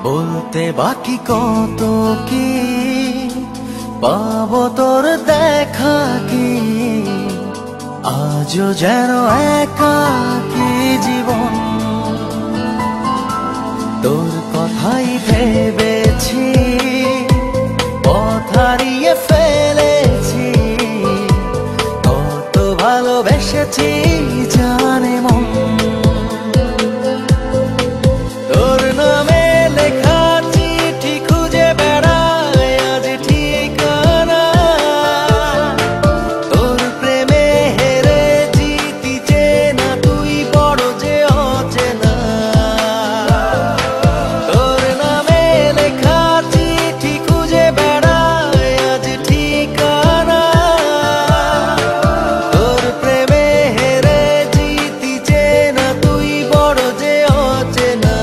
বলতে বাকি কত কি পাবো তোর দেখা কি, আজও যেন একাকী জীবন। তোর কথাই ভেবেছি, পথ হারিয়ে ফেলেছি, কত ভালোবেসেছি জানে মন। তোর নামে লেখা চিঠি খুঁজে বেড়ায় আজ ঠিকানা, তোর প্রেমে হেরে জিতি চেনা তুই বড় যে অচেনা। তোর নামে লেখা চিঠি খুঁজে বেড়ায় আজ ঠিকানা, তোর প্রেমে হেরে জিতি চেনা তুই বড় যে অচেনা।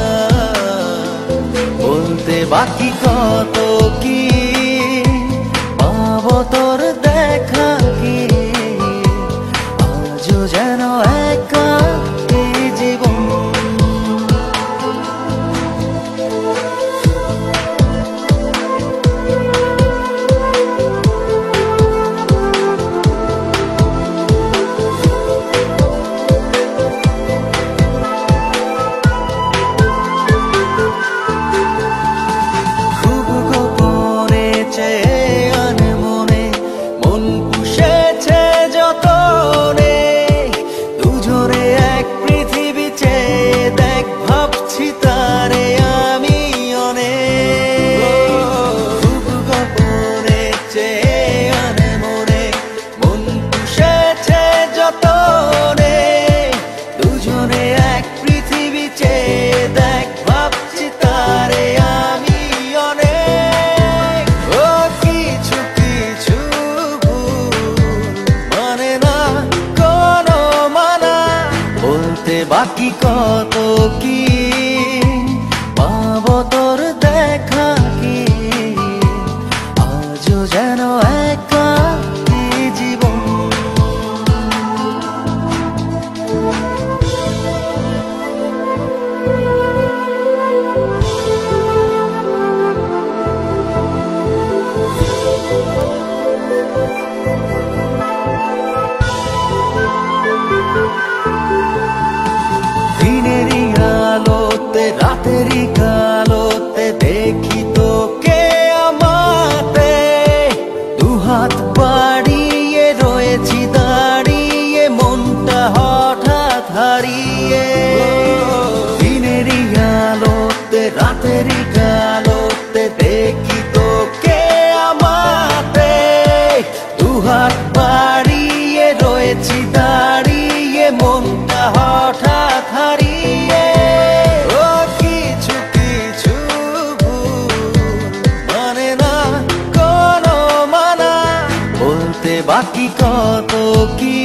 বলতে বাকি কত কি পাবো তোর দেখা কি, আজও যেন একাকী জীবন। খুব গোপনে চেয়ে আনমনে মন পুষেছে যতনে, দুজনে এক পৃথিবী চেয়ে দেখ ভাবছি তারে আমি অনেক। খুব গোপনে চেয়ে আনমনে মন পুষেছে যতনে, দুজনে এক পৃথিবী চেয়ে দেখ ভাবছি তারে আমি অনেক। ও কিছু কিছু ভুল মানে না কোনো মানা, বলতে বাকি কত কি পাবো তোর দেখা কি, আজও যেন একাকী জীবন। দিনেরই আলোতে রাতেরই কালোতে দেখি তোকে আমাতে, দুহাত বাড়িয়ে রয়েছি দাঁড়িয়ে মনটা হঠাৎ হারিয়ে। দিনেরই আলোতে রাতেরই কালোতে দেখি তোকে আমাতে, দুহাত বাড়িয়ে রয়েছি দাঁড়িয়ে মনটা হঠাৎ হারিয়ে। ও কিছু কিছু ভুল মানে না কোনো মানা, বলতে বাকি কত কি